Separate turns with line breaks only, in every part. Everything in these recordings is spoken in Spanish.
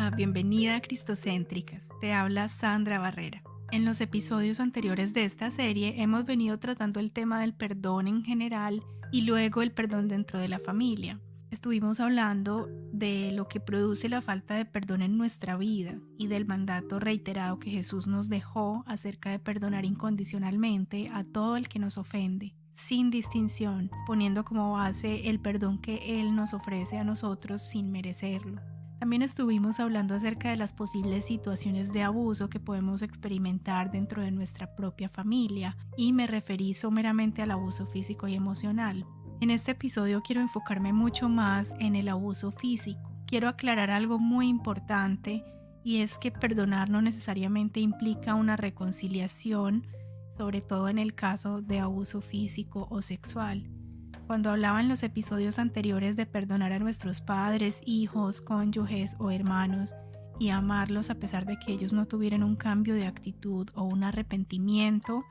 Hola, bienvenida a Cristocéntricas. Te habla Sandra Barrera. En los episodios anteriores de esta serie hemos venido tratando el tema del perdón en general y luego el perdón dentro de la familia. Estuvimos hablando de lo que produce la falta de perdón en nuestra vida y del mandato reiterado que Jesús nos dejó acerca de perdonar incondicionalmente a todo el que nos ofende, sin distinción, poniendo como base el perdón que Él nos ofrece a nosotros sin merecerlo. También estuvimos hablando acerca de las posibles situaciones de abuso que podemos experimentar dentro de nuestra propia familia y me referí someramente al abuso físico y emocional. En este episodio quiero enfocarme mucho más en el abuso físico. Quiero aclarar algo muy importante y es que perdonar no necesariamente implica una reconciliación, sobre todo en el caso de abuso físico o sexual. Cuando hablaba en los episodios anteriores de perdonar a nuestros padres, hijos, cónyuges o hermanos y amarlos a pesar de que ellos no tuvieran un cambio de actitud o un arrepentimiento,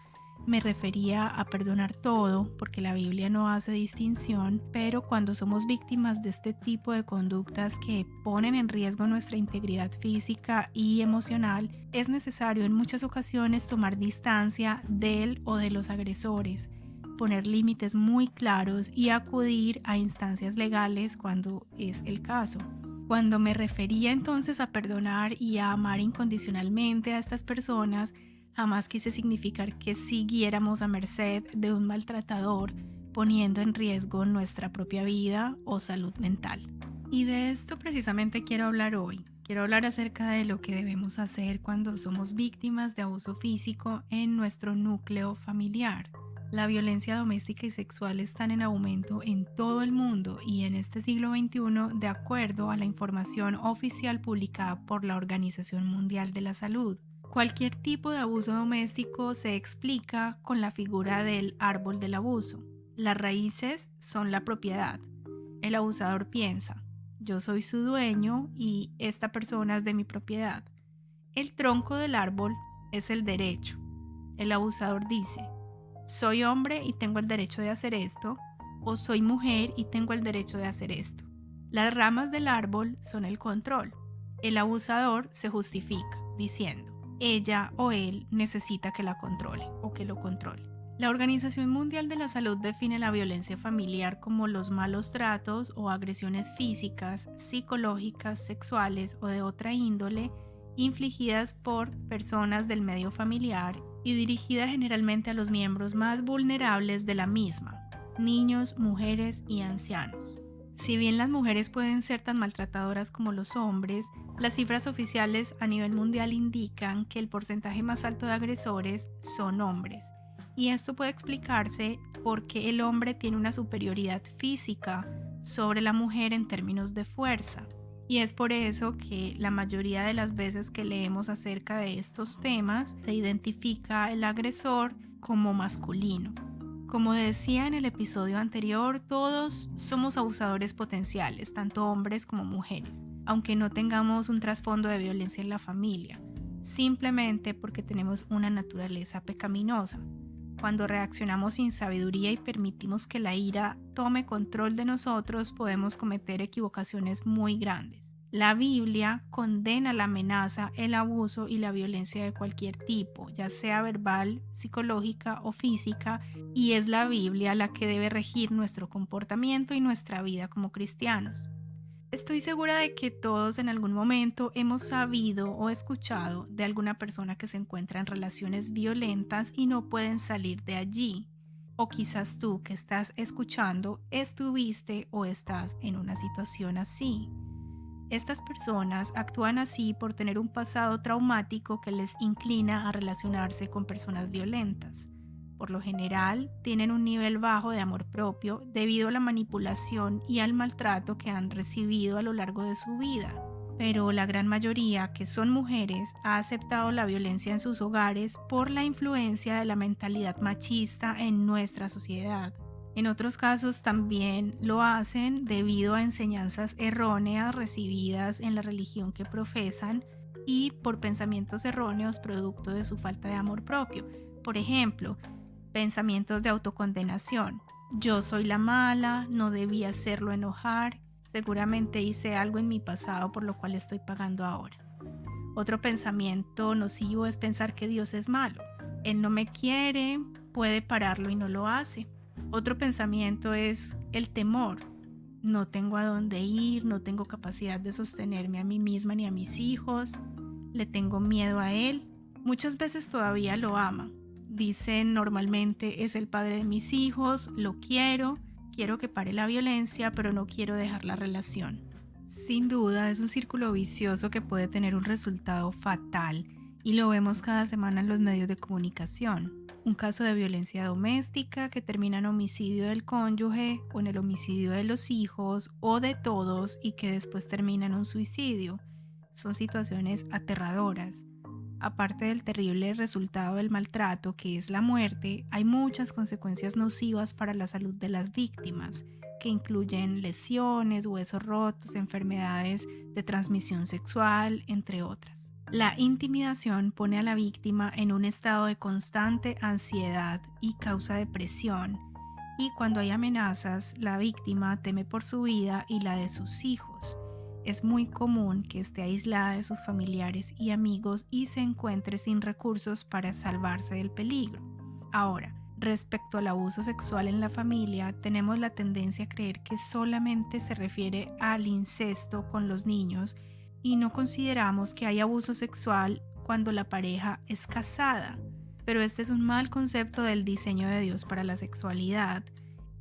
me refería a perdonar todo porque la Biblia no hace distinción, pero cuando somos víctimas de este tipo de conductas que ponen en riesgo nuestra integridad física y emocional, es necesario en muchas ocasiones tomar distancia del o de los agresores, poner límites muy claros y acudir a instancias legales cuando es el caso. Cuando me refería entonces a perdonar y a amar incondicionalmente a estas personas, jamás quise significar que siguiéramos a merced de un maltratador, poniendo en riesgo nuestra propia vida o salud mental. Y de esto precisamente quiero hablar hoy. Quiero hablar acerca de lo que debemos hacer cuando somos víctimas de abuso físico en nuestro núcleo familiar. La violencia doméstica y sexual están en aumento en todo el mundo y en este siglo XXI, de acuerdo a la información oficial publicada por la Organización Mundial de la Salud. Cualquier tipo de abuso doméstico se explica con la figura del árbol del abuso. Las raíces son la propiedad. El abusador piensa, yo soy su dueño y esta persona es de mi propiedad. El tronco del árbol es el derecho. El abusador dice, soy hombre y tengo el derecho de hacer esto, o soy mujer y tengo el derecho de hacer esto. Las ramas del árbol son el control. El abusador se justifica, diciendo, ella o él necesita que la controle o que lo controle. La Organización Mundial de la Salud define la violencia familiar como los malos tratos o agresiones físicas, psicológicas, sexuales o de otra índole infligidas por personas del medio familiar y dirigida generalmente a los miembros más vulnerables de la misma, niños, mujeres y ancianos. Si bien las mujeres pueden ser tan maltratadoras como los hombres, las cifras oficiales a nivel mundial indican que el porcentaje más alto de agresores son hombres. Y esto puede explicarse porque el hombre tiene una superioridad física sobre la mujer en términos de fuerza. Y es por eso que la mayoría de las veces que leemos acerca de estos temas se identifica el agresor como masculino. Como decía en el episodio anterior, todos somos abusadores potenciales, tanto hombres como mujeres, aunque no tengamos un trasfondo de violencia en la familia, simplemente porque tenemos una naturaleza pecaminosa. Cuando reaccionamos sin sabiduría y permitimos que la ira tome control de nosotros, podemos cometer equivocaciones muy grandes. La Biblia condena la amenaza, el abuso y la violencia de cualquier tipo, ya sea verbal, psicológica o física, y es la Biblia la que debe regir nuestro comportamiento y nuestra vida como cristianos. Estoy segura de que todos en algún momento hemos sabido o escuchado de alguna persona que se encuentra en relaciones violentas y no pueden salir de allí. O quizás tú que estás escuchando estuviste o estás en una situación así. Estas personas actúan así por tener un pasado traumático que les inclina a relacionarse con personas violentas. Por lo general, tienen un nivel bajo de amor propio debido a la manipulación y al maltrato que han recibido a lo largo de su vida. Pero la gran mayoría, que son mujeres, ha aceptado la violencia en sus hogares por la influencia de la mentalidad machista en nuestra sociedad. En otros casos también lo hacen debido a enseñanzas erróneas recibidas en la religión que profesan y por pensamientos erróneos producto de su falta de amor propio. Por ejemplo, pensamientos de autocondenación. Yo soy la mala, no debí hacerlo enojar, Seguramente hice algo en mi pasado por lo cual estoy pagando ahora. Otro pensamiento nocivo es pensar que Dios es malo. Él no me quiere, puede pararlo y no lo hace. Otro pensamiento es el temor. No tengo a dónde ir, no tengo capacidad de sostenerme a mí misma ni a mis hijos. Le tengo miedo a él. Muchas veces todavía lo aman. Dicen normalmente es el padre de mis hijos, lo quiero que pare la violencia, pero no quiero dejar la relación. Sin duda es un círculo vicioso que puede tener un resultado fatal y lo vemos cada semana en los medios de comunicación. Un caso de violencia doméstica que termina en homicidio del cónyuge o en el homicidio de los hijos o de todos y que después termina en un suicidio. Son situaciones aterradoras. Aparte del terrible resultado del maltrato, que es la muerte, hay muchas consecuencias nocivas para la salud de las víctimas, que incluyen lesiones, huesos rotos, enfermedades de transmisión sexual, entre otras. La intimidación pone a la víctima en un estado de constante ansiedad y causa depresión, y cuando hay amenazas, la víctima teme por su vida y la de sus hijos. Es muy común que esté aislada de sus familiares y amigos y se encuentre sin recursos para salvarse del peligro. Ahora, respecto al abuso sexual en la familia, tenemos la tendencia a creer que solamente se refiere al incesto con los niños y no consideramos que hay abuso sexual cuando la pareja es casada. Pero este es un mal concepto del diseño de Dios para la sexualidad.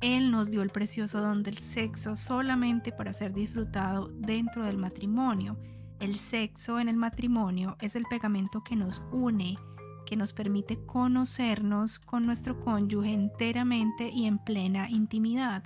Él nos dio el precioso don del sexo solamente para ser disfrutado dentro del matrimonio. El sexo en el matrimonio es el pegamento que nos une, que nos permite conocernos con nuestro cónyuge enteramente y en plena intimidad.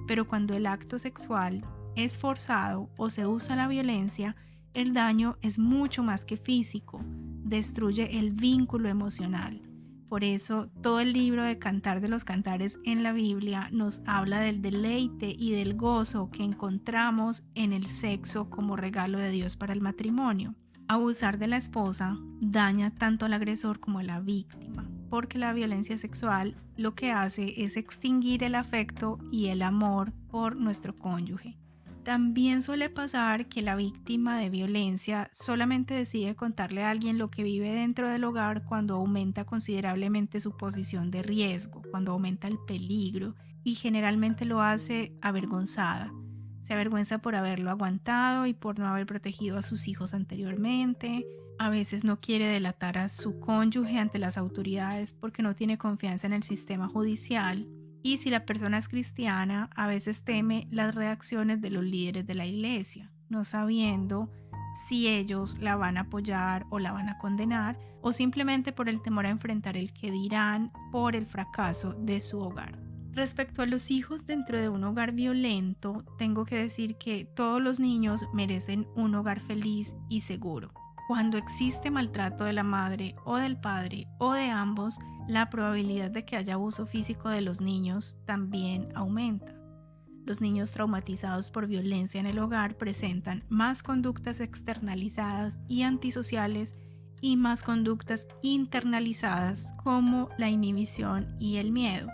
Pero cuando el acto sexual es forzado o se usa la violencia, el daño es mucho más que físico, destruye el vínculo emocional. Por eso, todo el libro de Cantar de los Cantares en la Biblia nos habla del deleite y del gozo que encontramos en el sexo como regalo de Dios para el matrimonio. Abusar de la esposa daña tanto al agresor como a la víctima, porque la violencia sexual lo que hace es extinguir el afecto y el amor por nuestro cónyuge. También suele pasar que la víctima de violencia solamente decide contarle a alguien lo que vive dentro del hogar cuando aumenta considerablemente su posición de riesgo, cuando aumenta el peligro, y generalmente lo hace avergonzada. Se avergüenza por haberlo aguantado y por no haber protegido a sus hijos anteriormente. A veces no quiere delatar a su cónyuge ante las autoridades porque no tiene confianza en el sistema judicial. Y si la persona es cristiana, a veces teme las reacciones de los líderes de la iglesia, no sabiendo si ellos la van a apoyar o la van a condenar, o simplemente por el temor a enfrentar el que dirán por el fracaso de su hogar. Respecto a los hijos dentro de un hogar violento, tengo que decir que todos los niños merecen un hogar feliz y seguro. Cuando existe maltrato de la madre o del padre o de ambos, la probabilidad de que haya abuso físico de los niños también aumenta. Los niños traumatizados por violencia en el hogar presentan más conductas externalizadas y antisociales y más conductas internalizadas como la inhibición y el miedo.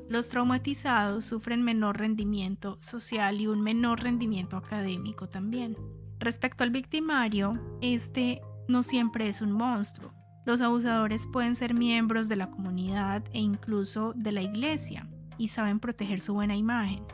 Los traumatizados sufren menor rendimiento social y un menor rendimiento académico también. Respecto al victimario, este no siempre es un monstruo. Los abusadores pueden ser miembros de la comunidad e incluso de la iglesia y saben proteger su buena imagen.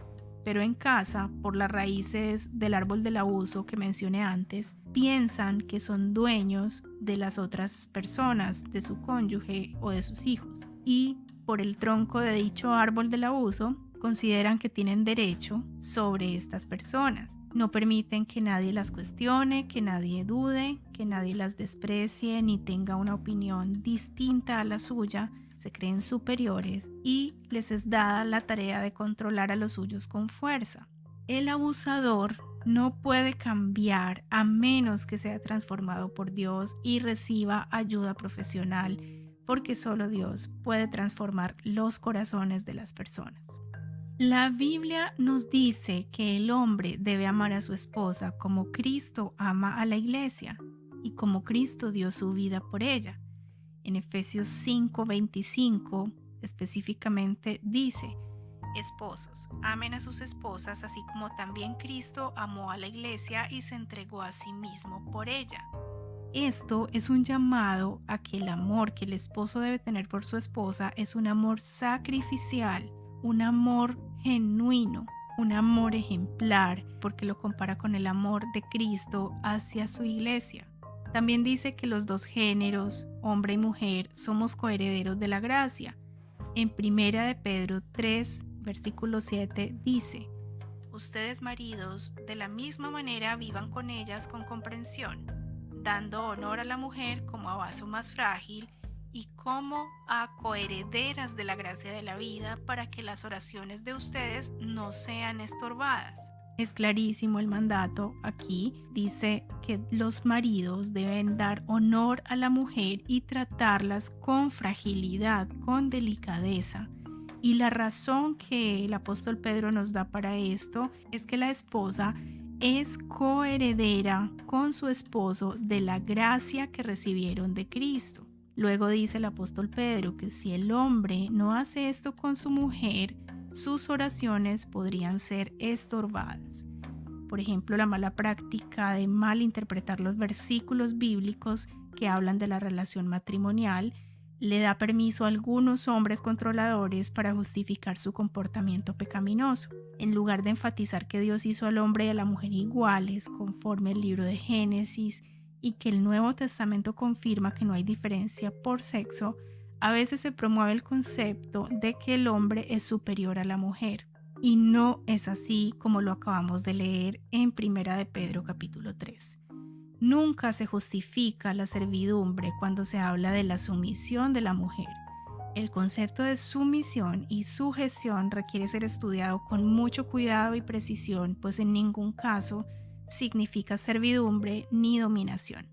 Pero en casa, por las raíces del árbol del abuso que mencioné antes, piensan que son dueños de las otras personas, de su cónyuge o de sus hijos. Y por el tronco de dicho árbol del abuso, consideran que tienen derecho sobre estas personas. No permiten que nadie las cuestione, que nadie dude, que nadie las desprecie ni tenga una opinión distinta a la suya. Se creen superiores y les es dada la tarea de controlar a los suyos con fuerza. El abusador no puede cambiar a menos que sea transformado por Dios y reciba ayuda profesional, porque solo Dios puede transformar los corazones de las personas. La Biblia nos dice que el hombre debe amar a su esposa como Cristo ama a la iglesia y como Cristo dio su vida por ella. En Efesios 5:25 específicamente dice: Esposos, amen a sus esposas así como también Cristo amó a la iglesia y se entregó a sí mismo por ella. Esto es un llamado a que el amor que el esposo debe tener por su esposa es un amor sacrificial, un amor genuino, un amor ejemplar, porque lo compara con el amor de Cristo hacia su iglesia. También dice que los dos géneros, hombre y mujer, somos coherederos de la gracia. En 1 de Pedro 3, versículo 7 dice: ustedes maridos, de la misma manera vivan con ellas con comprensión, dando honor a la mujer como a vaso más frágil y como a coherederas de la gracia de la vida, para que las oraciones de ustedes no sean estorbadas. Es clarísimo el mandato aquí, dice que los maridos deben dar honor a la mujer y tratarlas con fragilidad, con delicadeza. Y la razón que el apóstol Pedro nos da para esto es que la esposa es coheredera con su esposo de la gracia que recibieron de Cristo. Luego dice el apóstol Pedro que si el hombre no hace esto con su mujer, sus oraciones podrían ser estorbadas. Por ejemplo, la mala práctica de malinterpretar los versículos bíblicos que hablan de la relación matrimonial le da permiso a algunos hombres controladores para justificar su comportamiento pecaminoso. En lugar de enfatizar que Dios hizo al hombre y a la mujer iguales, conforme al libro de Génesis, y que el Nuevo Testamento confirma que no hay diferencia por sexo, a veces se promueve el concepto de que el hombre es superior a la mujer. Y no es así como lo acabamos de leer en 1 de Pedro capítulo 3. Nunca se justifica la servidumbre cuando se habla de la sumisión de la mujer. El concepto de sumisión y sujeción requiere ser estudiado con mucho cuidado y precisión, pues en ningún caso significa servidumbre ni dominación.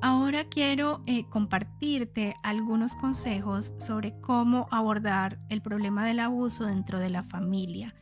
Ahora quiero compartirte algunos consejos sobre cómo abordar el problema del abuso dentro de la familia.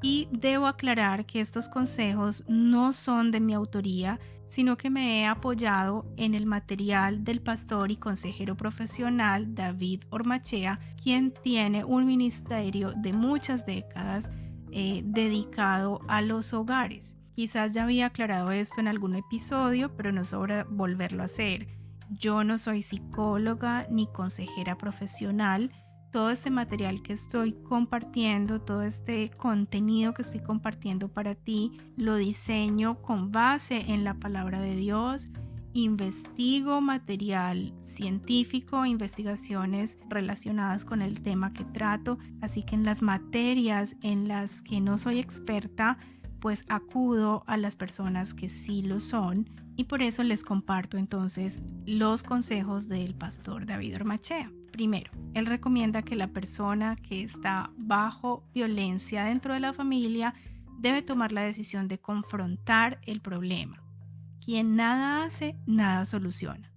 Y debo aclarar que estos consejos no son de mi autoría, sino que me he apoyado en el material del pastor y consejero profesional David Ormachea, quien tiene un ministerio de muchas décadas dedicado a los hogares. Quizás ya había aclarado esto en algún episodio, pero no sobra volverlo a hacer. Yo no soy psicóloga ni consejera profesional. Todo este material que estoy compartiendo, todo este contenido que estoy compartiendo para ti, lo diseño con base en la palabra de Dios. Investigo material científico, investigaciones relacionadas con el tema que trato, así que en las materias en las que no soy experta, pues acudo a las personas que sí lo son, y por eso les comparto entonces los consejos del pastor David Ormachea. Primero, él recomienda que la persona que está bajo violencia dentro de la familia debe tomar la decisión de confrontar el problema. Quien nada hace, nada soluciona.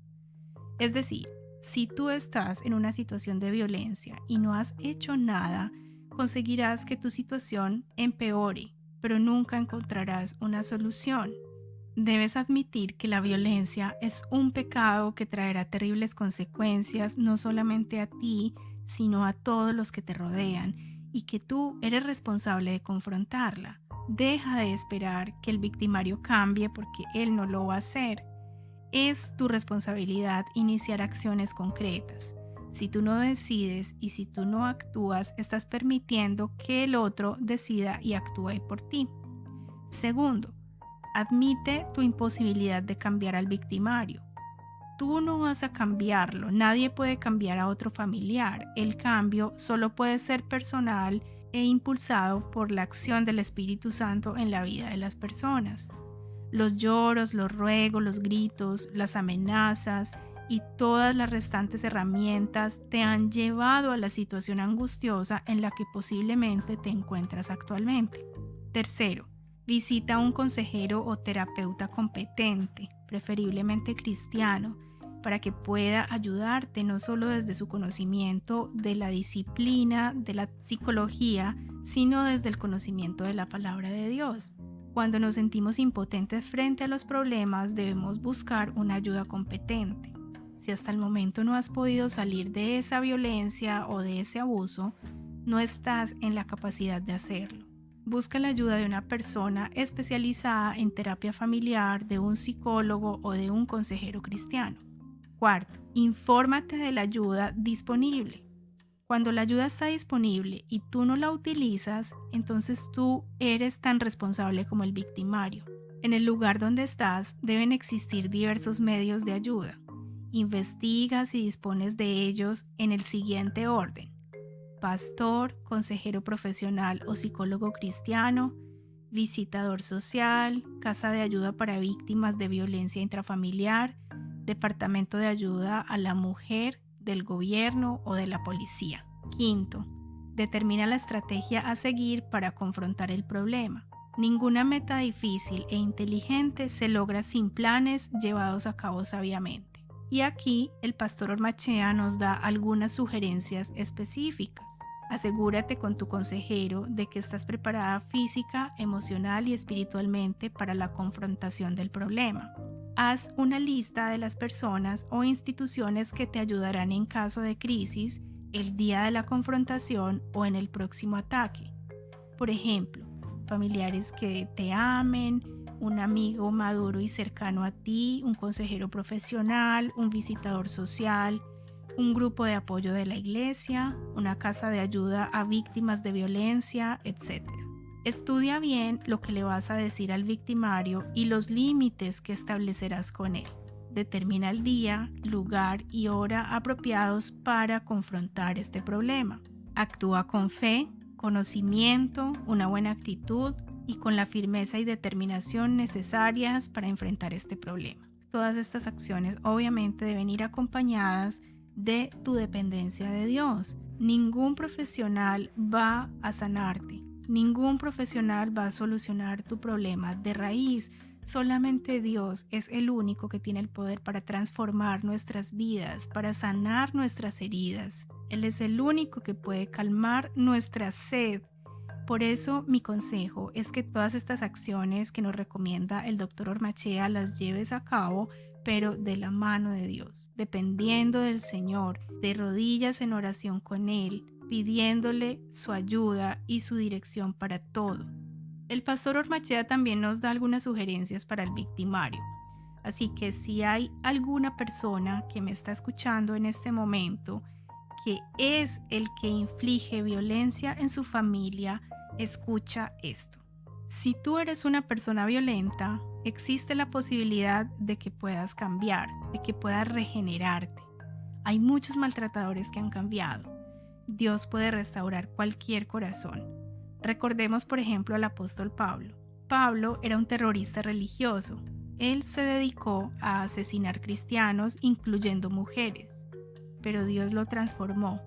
Es decir, si tú estás en una situación de violencia y no has hecho nada, conseguirás que tu situación empeore, pero nunca encontrarás una solución. Debes admitir que la violencia es un pecado que traerá terribles consecuencias no solamente a ti, sino a todos los que te rodean, y que tú eres responsable de confrontarla. Deja de esperar que el victimario cambie porque él no lo va a hacer. Es tu responsabilidad iniciar acciones concretas. Si tú no decides y si tú no actúas, estás permitiendo que el otro decida y actúe por ti. Segundo, admite tu imposibilidad de cambiar al victimario. Tú no vas a cambiarlo, nadie puede cambiar a otro familiar. El cambio solo puede ser personal e impulsado por la acción del Espíritu Santo en la vida de las personas. Los lloros, los ruegos, los gritos, las amenazas y todas las restantes herramientas te han llevado a la situación angustiosa en la que posiblemente te encuentras actualmente. Tercero, visita a un consejero o terapeuta competente, preferiblemente cristiano, para que pueda ayudarte no solo desde su conocimiento de la disciplina, de la psicología, sino desde el conocimiento de la palabra de Dios. Cuando nos sentimos impotentes frente a los problemas, debemos buscar una ayuda competente. Si hasta el momento no has podido salir de esa violencia o de ese abuso, no estás en la capacidad de hacerlo. Busca la ayuda de una persona especializada en terapia familiar, de un psicólogo o de un consejero cristiano. Cuarto, infórmate de la ayuda disponible. Cuando la ayuda está disponible y tú no la utilizas, entonces tú eres tan responsable como el victimario. En el lugar donde estás deben existir diversos medios de ayuda. Investiga si dispones de ellos en el siguiente orden: pastor, consejero profesional o psicólogo cristiano, visitador social, casa de ayuda para víctimas de violencia intrafamiliar, departamento de ayuda a la mujer, del gobierno o de la policía. Quinto, determina la estrategia a seguir para confrontar el problema. Ninguna meta difícil e inteligente se logra sin planes llevados a cabo sabiamente. Y aquí el pastor Ormachea nos da algunas sugerencias específicas. Asegúrate con tu consejero de que estás preparada física, emocional y espiritualmente para la confrontación del problema. Haz una lista de las personas o instituciones que te ayudarán en caso de crisis, el día de la confrontación o en el próximo ataque. Por ejemplo, familiares que te amen, un amigo maduro y cercano a ti, un consejero profesional, un visitador social, un grupo de apoyo de la iglesia, una casa de ayuda a víctimas de violencia, etc. Estudia bien lo que le vas a decir al victimario y los límites que establecerás con él. Determina el día, lugar y hora apropiados para confrontar este problema. Actúa con fe, conocimiento, una buena actitud y con la firmeza y determinación necesarias para enfrentar este problema. Todas estas acciones obviamente deben ir acompañadas de tu dependencia de Dios. Ningún profesional va a sanarte, ningún profesional va a solucionar tu problema de raíz. Solamente Dios es el único que tiene el poder para transformar nuestras vidas, para sanar nuestras heridas. Él es el único que puede calmar nuestra sed. Por eso mi consejo es que todas estas acciones que nos recomienda el Dr. Ormachea las lleves a cabo, pero de la mano de Dios, dependiendo del Señor, de rodillas en oración con Él, pidiéndole su ayuda y su dirección para todo. El pastor Ormachea también nos da algunas sugerencias para el victimario. Así que si hay alguna persona que me está escuchando en este momento que es el que inflige violencia en su familia, escucha esto. Si tú eres una persona violenta, existe la posibilidad de que puedas cambiar, de que puedas regenerarte. Hay muchos maltratadores que han cambiado. Dios puede restaurar cualquier corazón. Recordemos, por ejemplo, al apóstol Pablo. Pablo era un terrorista religioso. Él se dedicó a asesinar cristianos, incluyendo mujeres. Pero Dios lo transformó.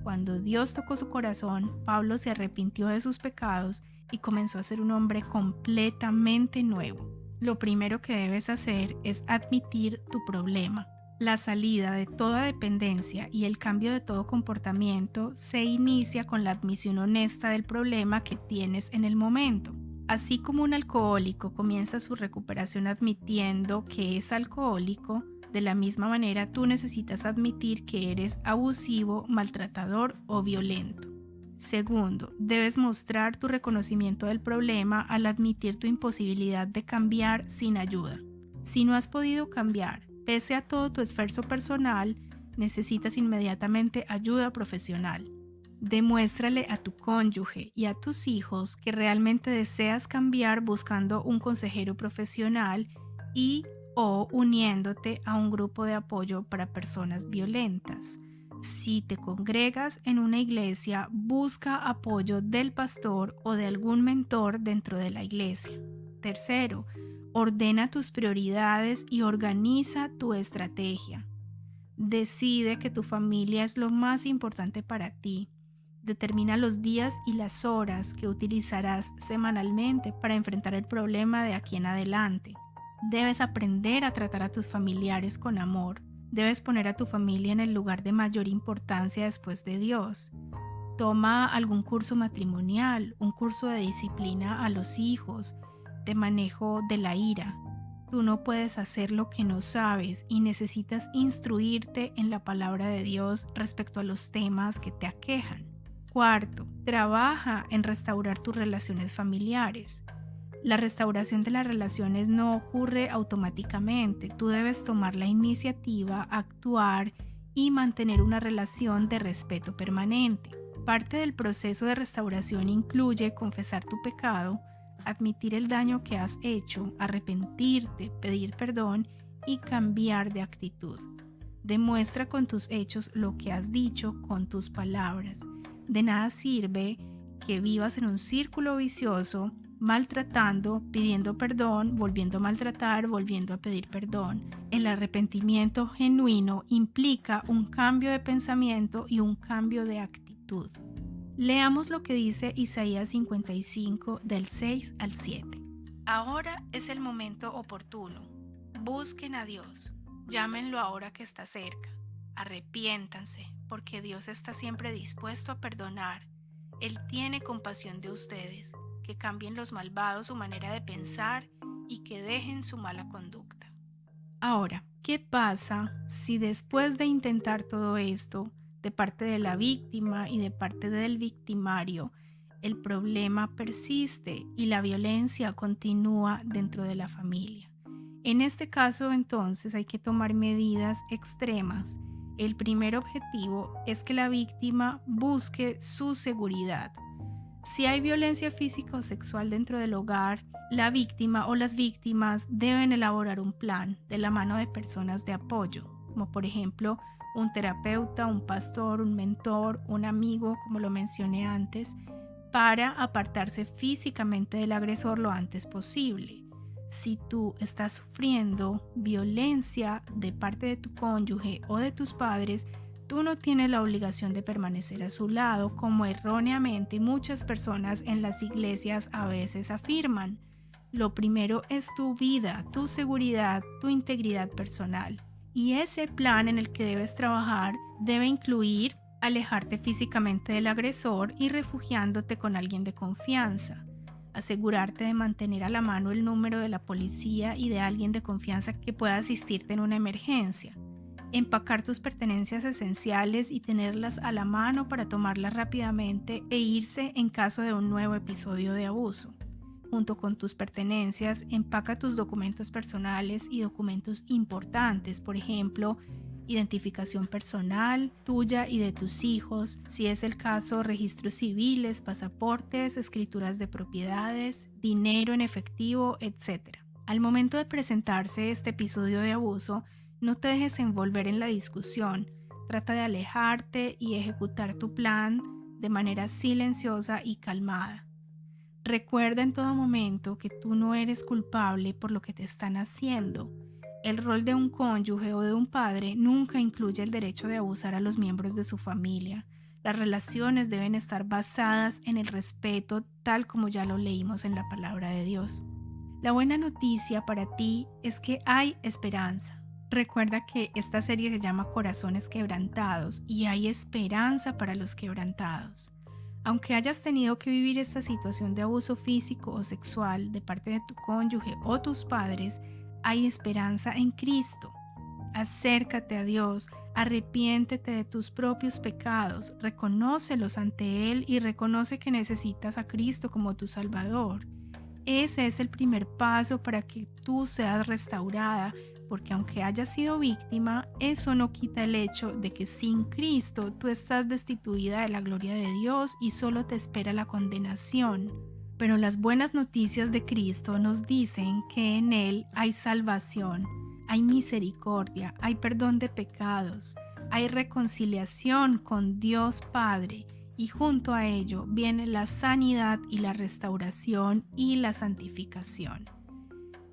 Cuando Dios tocó su corazón, Pablo se arrepintió de sus pecados y comenzó a ser un hombre completamente nuevo. Lo primero que debes hacer es admitir tu problema. La salida de toda dependencia y el cambio de todo comportamiento se inicia con la admisión honesta del problema que tienes en el momento. Así como un alcohólico comienza su recuperación admitiendo que es alcohólico, de la misma manera tú necesitas admitir que eres abusivo, maltratador o violento. Segundo, debes mostrar tu reconocimiento del problema al admitir tu imposibilidad de cambiar sin ayuda. Si no has podido cambiar, pese a todo tu esfuerzo personal, necesitas inmediatamente ayuda profesional. Demuéstrale a tu cónyuge y a tus hijos que realmente deseas cambiar buscando un consejero profesional o uniéndote a un grupo de apoyo para personas violentas. Si te congregas en una iglesia, busca apoyo del pastor o de algún mentor dentro de la iglesia. Tercero, ordena tus prioridades y organiza tu estrategia. Decide que tu familia es lo más importante para ti. Determina los días y las horas que utilizarás semanalmente para enfrentar el problema de aquí en adelante. Debes aprender a tratar a tus familiares con amor. Debes poner a tu familia en el lugar de mayor importancia después de Dios. Toma algún curso matrimonial, un curso de disciplina a los hijos, de manejo de la ira. Tú no puedes hacer lo que no sabes y necesitas instruirte en la palabra de Dios respecto a los temas que te aquejan. Cuarto, trabaja en restaurar tus relaciones familiares. La restauración de las relaciones no ocurre automáticamente. Tú debes tomar la iniciativa, actuar y mantener una relación de respeto permanente. Parte del proceso de restauración incluye confesar tu pecado, admitir el daño que has hecho, arrepentirte, pedir perdón y cambiar de actitud. Demuestra con tus hechos lo que has dicho con tus palabras. De nada sirve que vivas en un círculo vicioso, maltratando, pidiendo perdón, volviendo a maltratar, volviendo a pedir perdón. El arrepentimiento genuino implica un cambio de pensamiento y un cambio de actitud. Leamos lo que dice Isaías 55 del 6 al 7. Ahora es el momento oportuno. Busquen a Dios. Llámenlo ahora que está cerca. Arrepiéntanse, porque Dios está siempre dispuesto a perdonar. Él tiene compasión de ustedes, que cambien los malvados su manera de pensar y que dejen su mala conducta. Ahora, ¿qué pasa si después de intentar todo esto, de parte de la víctima y de parte del victimario, el problema persiste y la violencia continúa dentro de la familia? En este caso, entonces, hay que tomar medidas extremas. El primer objetivo es que la víctima busque su seguridad. Si hay violencia física o sexual dentro del hogar, la víctima o las víctimas deben elaborar un plan de la mano de personas de apoyo, como por ejemplo un terapeuta, un pastor, un mentor, un amigo, como lo mencioné antes, para apartarse físicamente del agresor lo antes posible. Si tú estás sufriendo violencia de parte de tu cónyuge o de tus padres, tú no tienes la obligación de permanecer a su lado, como erróneamente muchas personas en las iglesias a veces afirman. Lo primero es tu vida, tu seguridad, tu integridad personal. Y ese plan en el que debes trabajar debe incluir alejarte físicamente del agresor y refugiándote con alguien de confianza. Asegurarte de mantener a la mano el número de la policía y de alguien de confianza que pueda asistirte en una emergencia. Empacar tus pertenencias esenciales y tenerlas a la mano para tomarlas rápidamente e irse en caso de un nuevo episodio de abuso. Junto con tus pertenencias, empaca tus documentos personales y documentos importantes, por ejemplo, identificación personal tuya y de tus hijos, si es el caso, registros civiles, pasaportes, escrituras de propiedades, dinero en efectivo, etc. Al momento de presentarse este episodio de abuso, no te dejes envolver en la discusión. Trata de alejarte y ejecutar tu plan de manera silenciosa y calmada. Recuerda en todo momento que tú no eres culpable por lo que te están haciendo. El rol de un cónyuge o de un padre nunca incluye el derecho de abusar a los miembros de su familia. Las relaciones deben estar basadas en el respeto, tal como ya lo leímos en la palabra de Dios. La buena noticia para ti es que hay esperanza. Recuerda que esta serie se llama Corazones Quebrantados y hay esperanza para los quebrantados. Aunque hayas tenido que vivir esta situación de abuso físico o sexual de parte de tu cónyuge o tus padres, hay esperanza en Cristo. Acércate a Dios, arrepiéntete de tus propios pecados, reconócelos ante Él y reconoce que necesitas a Cristo como tu Salvador. Ese es el primer paso para que tú seas restaurada, porque aunque hayas sido víctima, eso no quita el hecho de que sin Cristo tú estás destituida de la gloria de Dios y solo te espera la condenación. Pero las buenas noticias de Cristo nos dicen que en Él hay salvación, hay misericordia, hay perdón de pecados, hay reconciliación con Dios Padre y junto a ello viene la sanidad y la restauración y la santificación.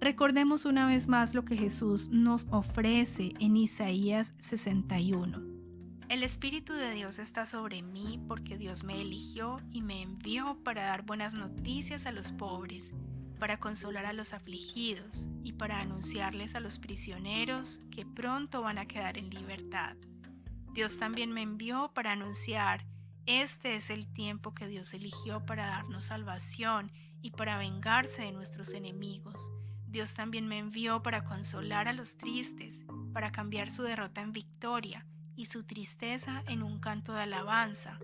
Recordemos una vez más lo que Jesús nos ofrece en Isaías 61. El Espíritu de Dios está sobre mí porque Dios me eligió y me envió para dar buenas noticias a los pobres, para consolar a los afligidos y para anunciarles a los prisioneros que pronto van a quedar en libertad. Dios también me envió para anunciar: este es el tiempo que Dios eligió para darnos salvación y para vengarse de nuestros enemigos. Dios también me envió para consolar a los tristes, para cambiar su derrota en victoria y su tristeza en un canto de alabanza.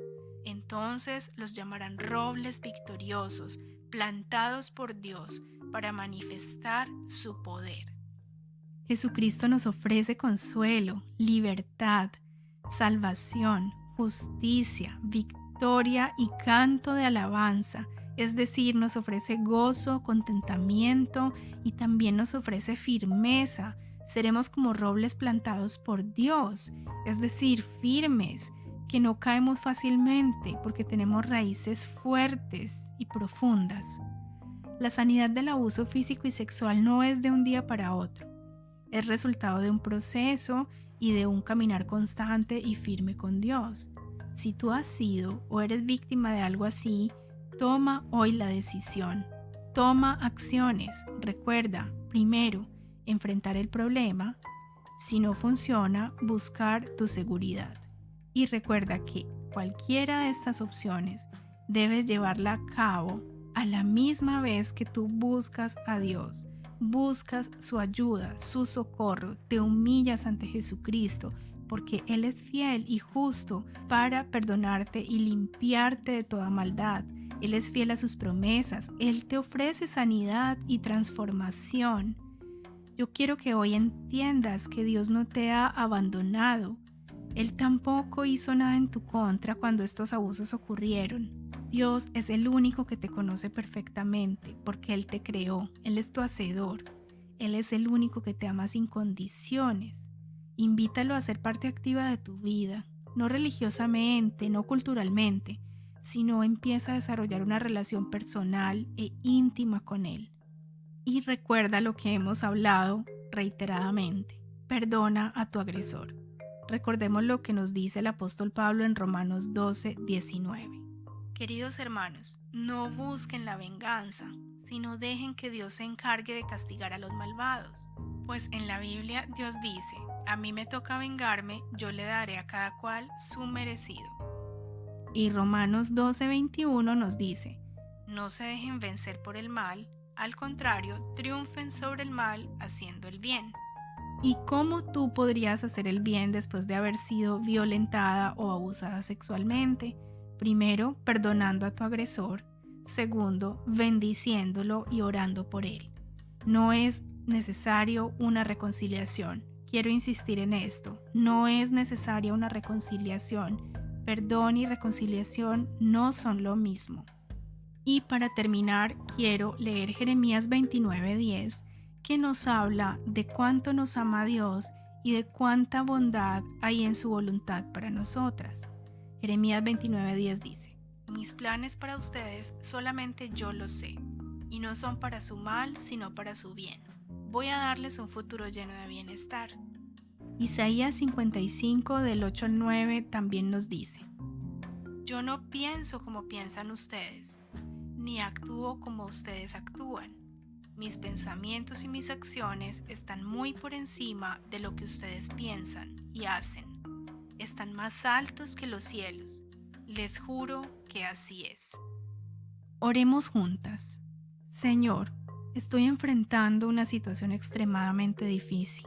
Entonces los llamarán robles victoriosos, plantados por Dios para manifestar su poder. Jesucristo nos ofrece consuelo, libertad, salvación, justicia, victoria y canto de alabanza. Es decir, nos ofrece gozo, contentamiento y también nos ofrece firmeza. Seremos como robles plantados por Dios, es decir, firmes, que no caemos fácilmente porque tenemos raíces fuertes y profundas. La sanidad del abuso físico y sexual no es de un día para otro. Es resultado de un proceso y de un caminar constante y firme con Dios. Si tú has sido o eres víctima de algo así, toma hoy la decisión. Toma acciones. Recuerda, primero, enfrentar el problema. Si no funciona, buscar tu seguridad. Y recuerda que cualquiera de estas opciones debes llevarla a cabo a la misma vez que tú buscas a Dios. Buscas su ayuda, su socorro, te humillas ante Jesucristo, porque Él es fiel y justo para perdonarte y limpiarte de toda maldad. Él es fiel a sus promesas, Él te ofrece sanidad y transformación. Yo quiero que hoy entiendas que Dios no te ha abandonado. Él tampoco hizo nada en tu contra cuando estos abusos ocurrieron. Dios es el único que te conoce perfectamente porque Él te creó, Él es tu hacedor. Él es el único que te ama sin condiciones. Invítalo a ser parte activa de tu vida, no religiosamente, no culturalmente, sino empieza a desarrollar una relación personal e íntima con Él. Y recuerda lo que hemos hablado reiteradamente. Perdona a tu agresor. Recordemos lo que nos dice el apóstol Pablo en Romanos 12:19. Queridos hermanos, no busquen la venganza, sino dejen que Dios se encargue de castigar a los malvados. Pues en la Biblia Dios dice, a mí me toca vengarme, yo le daré a cada cual su merecido. Y Romanos 12:21 nos dice, no se dejen vencer por el mal, al contrario, triunfen sobre el mal haciendo el bien. ¿Y cómo tú podrías hacer el bien después de haber sido violentada o abusada sexualmente? Primero, perdonando a tu agresor. Segundo, bendiciéndolo y orando por él. No es necesario una reconciliación. Quiero insistir en esto. No es necesaria una reconciliación. Perdón y reconciliación no son lo mismo. Y para terminar, quiero leer Jeremías 29:10, que nos habla de cuánto nos ama Dios y de cuánta bondad hay en su voluntad para nosotras. Jeremías 29:10 dice, mis planes para ustedes solamente yo los sé, y no son para su mal, sino para su bien. Voy a darles un futuro lleno de bienestar. Isaías 55 del 8 al 9 también nos dice, yo no pienso como piensan ustedes, ni actúo como ustedes actúan. Mis pensamientos y mis acciones están muy por encima de lo que ustedes piensan y hacen. Están más altos que los cielos. Les juro que así es. Oremos juntas. Señor, estoy enfrentando una situación extremadamente difícil.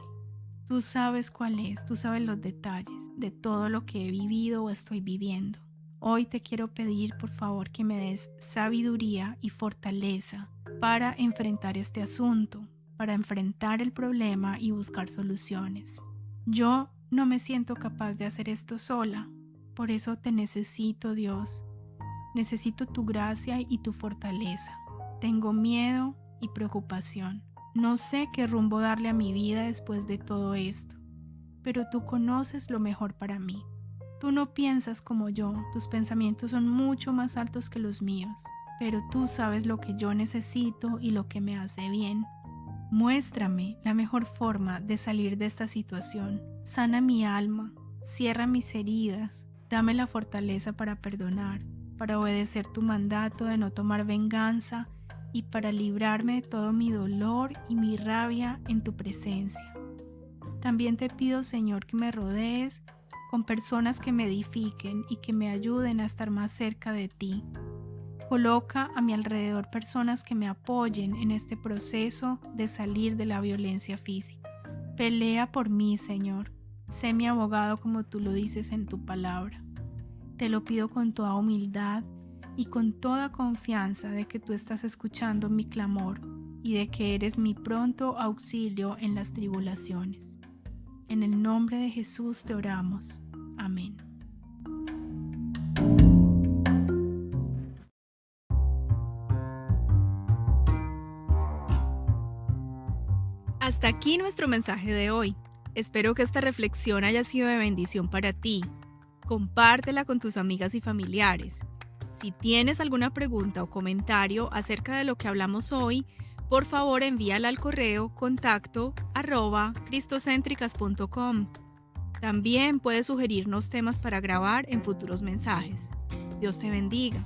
Tú sabes cuál es, tú sabes los detalles de todo lo que he vivido o estoy viviendo. Hoy te quiero pedir, por favor, que me des sabiduría y fortaleza para enfrentar este asunto, para enfrentar el problema y buscar soluciones. Yo no me siento capaz de hacer esto sola, por eso te necesito, Dios. Necesito tu gracia y tu fortaleza. Tengo miedo y preocupación. No sé qué rumbo darle a mi vida después de todo esto, pero tú conoces lo mejor para mí. Tú no piensas como yo, tus pensamientos son mucho más altos que los míos, pero tú sabes lo que yo necesito y lo que me hace bien. Muéstrame la mejor forma de salir de esta situación. Sana mi alma, cierra mis heridas, dame la fortaleza para perdonar, para obedecer tu mandato de no tomar venganza y para librarme de todo mi dolor y mi rabia en tu presencia. También te pido, Señor, que me rodees con personas que me edifiquen y que me ayuden a estar más cerca de ti. Coloca a mi alrededor personas que me apoyen en este proceso de salir de la violencia física. Pelea por mí, Señor. Sé mi abogado como tú lo dices en tu palabra. Te lo pido con toda humildad y con toda confianza de que tú estás escuchando mi clamor y de que eres mi pronto auxilio en las tribulaciones. En el nombre de Jesús te oramos. Amén. Hasta aquí nuestro mensaje de hoy. Espero que esta reflexión haya sido de bendición para ti. Compártela con tus amigas y familiares. Si tienes alguna pregunta o comentario acerca de lo que hablamos hoy, por favor envíala al correo contacto@cristocentricas.com. También puedes sugerirnos temas para grabar en futuros mensajes. Dios te bendiga.